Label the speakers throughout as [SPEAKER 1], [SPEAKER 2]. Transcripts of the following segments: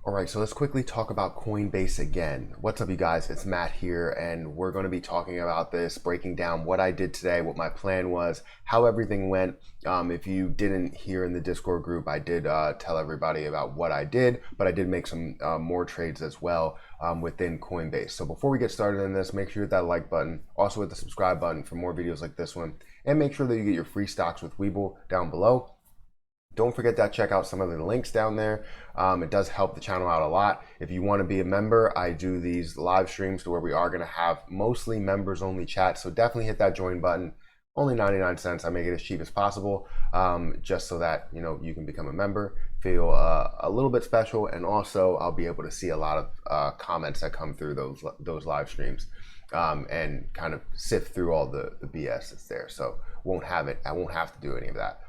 [SPEAKER 1] All right, so let's quickly talk about Coinbase again. What's up, you guys? It's Matt here, and we're going to be talking about this, breaking down what I did today, what my plan was, how everything went. If you didn't hear in the Discord group, I did tell everybody about what I did, but I did make some more trades as well within Coinbase. So before we get started in this, make sure you hit that like button, also hit the subscribe button for more videos like this one, and make sure that you get your free stocks with Webull down below. Don't forget to check out some of the links down there. It does help the channel out a lot. If you want to be a member, I do these live streams to where we are going to have mostly members only chat. So definitely hit that join button. Only 99 cents. I make it as cheap as possible, just so that you can become a member, feel a little bit special, and also I'll be able to see a lot of comments that come through those live streams, and kind of sift through all the BS that's there. So I won't have to do any of that.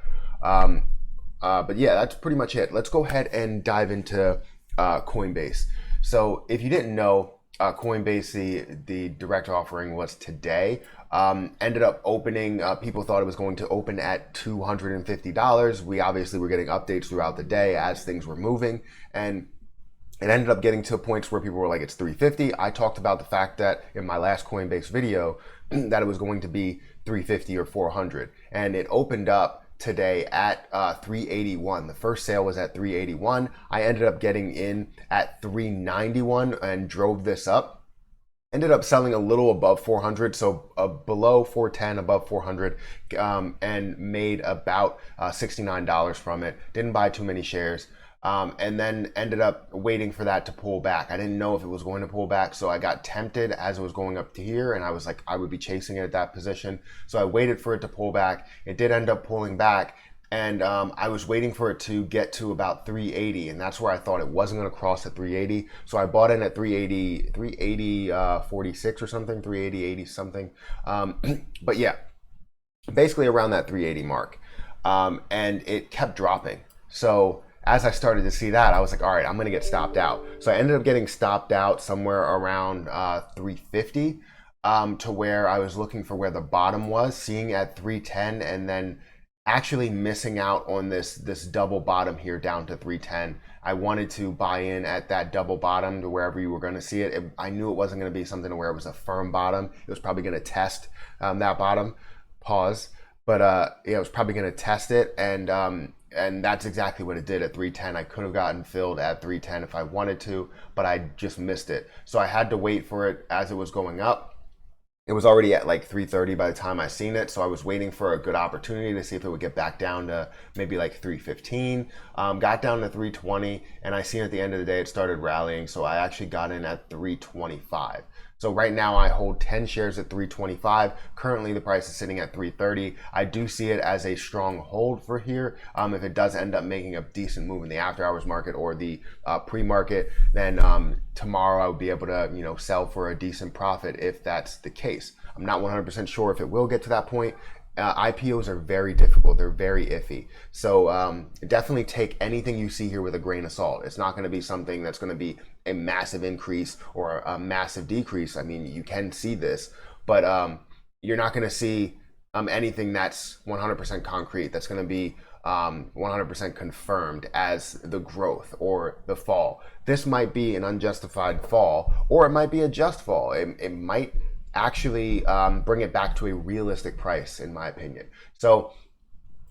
[SPEAKER 1] But yeah, that's pretty much it. Let's go ahead and dive into Coinbase. So if you didn't know, Coinbase, the direct offering was today. Ended up opening, people thought it was going to open at $250. We obviously were getting updates throughout the day as things were moving, and it ended up getting to points where people were like, it's 350. I talked about the fact that in my last Coinbase video that it was going to be 350 or 400, and it opened up today at 381. The first sale was at 381. I ended up getting in at 391 and drove this up. Ended up selling a little above 400, so below 410, above 400, and made about $69 from it. Didn't buy too many shares. And then ended up waiting for that to pull back. I didn't know if it was going to pull back, so I got tempted as it was going up to here, and I was like, I would be chasing it at that position. So I waited for it to pull back. It did end up pulling back, and I was waiting for it to get to about 380, and that's where I thought it wasn't going to cross at 380. So I bought in at 380, 46 or something, 380, 80 something. But yeah, basically around that 380 mark. And it kept dropping. So as I started to see that, I was like, all right, I'm going to get stopped out. So I ended up getting stopped out somewhere around 350, to where I was looking for where the bottom was, seeing at 310, and then actually missing out on this double bottom here down to 310. I wanted to buy in at that double bottom to wherever you were going to see it. I knew it wasn't going to be something to where it was a firm bottom. It was probably going to test that bottom. Pause. But yeah, it was probably going to test it, and that's exactly what it did at 310. I could have gotten filled at 310 if I wanted to, but I just missed it. So I had to wait for it as it was going up. It was already at like 330 by the time I seen it, so I was waiting for a good opportunity to see if it would get back down to maybe like 315. Got down to 320, and I seen at the end of the day it started rallying, so I actually got in at 325. So right now I hold 10 shares at 325. Currently the price is sitting at 330. I do see it as a strong hold for here. If it does end up making a decent move in the after hours market or the pre-market, then tomorrow I would be able to sell for a decent profit if that's the case. I'm not 100% sure if it will get to that point. IPOs are very difficult. They're very iffy. So definitely take anything you see here with a grain of salt. It's not going to be something that's going to be a massive increase or a massive decrease. I mean, you can see this, but you're not going to see anything that's 100% concrete, that's going to be 100% confirmed as the growth or the fall. This might be an unjustified fall, or it might be a just fall. It might actually bring it back to a realistic price, in my opinion. So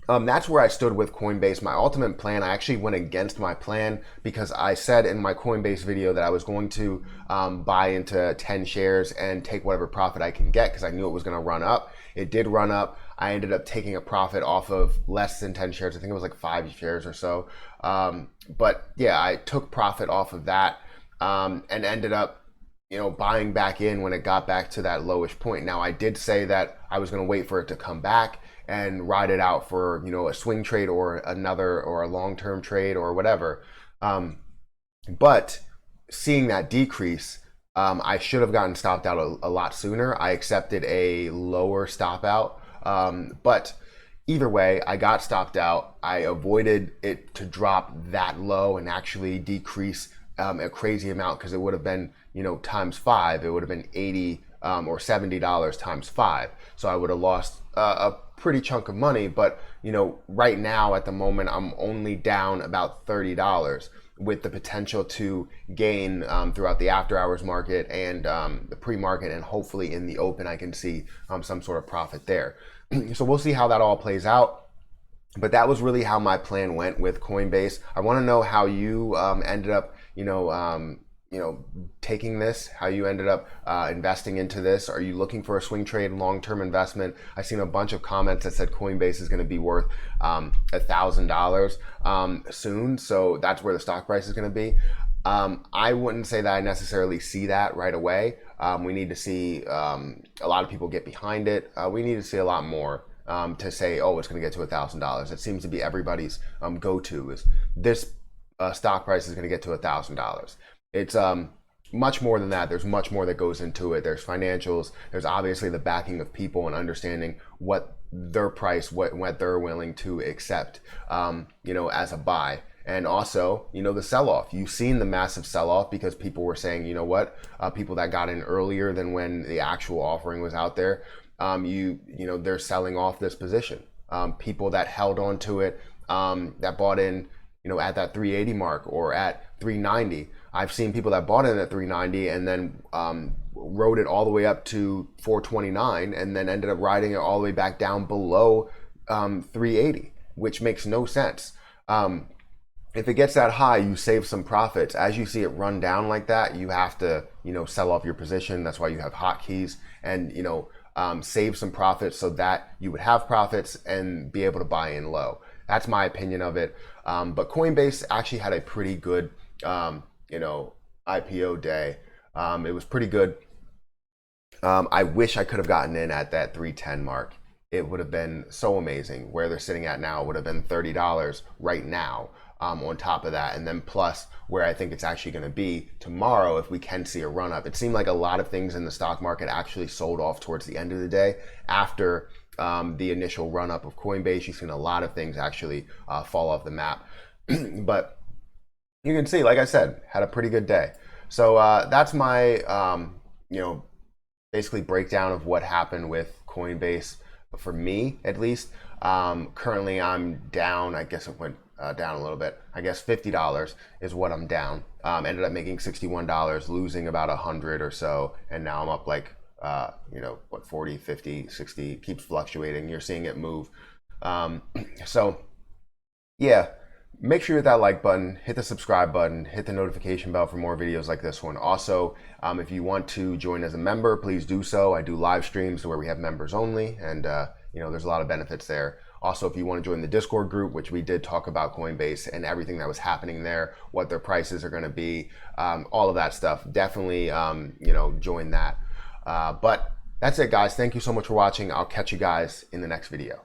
[SPEAKER 1] that's where I stood with Coinbase. My ultimate plan, I actually went against my plan because I said in my Coinbase video that I was going to buy into 10 shares and take whatever profit I can get because I knew it was going to run up. It did run up. I ended up taking a profit off of less than 10 shares. I think it was like 5 shares or so. But yeah, I took profit off of that and ended up buying back in when it got back to that lowish point. Now, I did say that I was going to wait for it to come back and ride it out for, a swing trade or a long-term trade or whatever. But seeing that decrease, I should have gotten stopped out a lot sooner. I accepted a lower stop out. But either way, I got stopped out. I avoided it to drop that low and actually decrease a crazy amount, because it would have been times 5. It would have been 80 or $70 times 5. So I would have lost a pretty chunk of money. But right now at the moment I'm only down about $30. with the potential to gain throughout the after hours market and the pre-market, and hopefully in the open I can see some sort of profit there. So we'll see how that all plays out. But that was really how my plan went with Coinbase. I want to know how you ended up, taking this, how you ended up investing into this. Are you looking for a swing trade, long-term investment? I've seen a bunch of comments that said Coinbase is going to be worth $1,000 soon. So that's where the stock price is going to be. I wouldn't say that I necessarily see that right away. We need to see a lot of people get behind it. We need to see a lot more to say, oh, it's going to get to $1,000. It seems to be everybody's go-to is this stock price is going to get to $1,000. It's much more than that. There's much more that goes into it. There's financials. There's obviously the backing of people and understanding what their price, what they're willing to accept, as a buy. And also, the sell-off. You've seen the massive sell-off because people were saying, people that got in earlier than when the actual offering was out there, they're selling off this position. People that held on to it, that bought in, at that 380 mark or at 390. I've seen people that bought in at 390 and then rode it all the way up to 429 and then ended up riding it all the way back down below 380, which makes no sense. If it gets that high, you save some profits. As you see it run down like that, you have to, sell off your position. That's why you have hotkeys and, save some profits so that you would have profits and be able to buy in low. That's my opinion of it. But Coinbase actually had a pretty good, IPO day. It was pretty good. I wish I could have gotten in at that 310 mark. It would have been so amazing. Where they're sitting at now would have been $30 right now. On top of that, and then plus where I think it's actually going to be tomorrow if we can see a run up. It seemed like a lot of things in the stock market actually sold off towards the end of the day after the initial run up of Coinbase. You've seen a lot of things actually fall off the map. But you can see, like I said, had a pretty good day. So that's my basically breakdown of what happened with Coinbase for me, at least. Currently I'm down. I guess it went down a little bit. I guess $50 is what I'm down. Ended up making $61, losing about 100 or so, and now I'm up like 40, 50, 60, keeps fluctuating. You're seeing it move. So yeah, make sure you hit that like button, hit the subscribe button, hit the notification bell for more videos like this one. Also, if you want to join as a member, please do so. I do live streams where we have members only, and there's a lot of benefits there. Also, if you want to join the Discord group, which we did talk about Coinbase and everything that was happening there, what their prices are going to be, all of that stuff, definitely, join that. But that's it, guys. Thank you so much for watching. I'll catch you guys in the next video.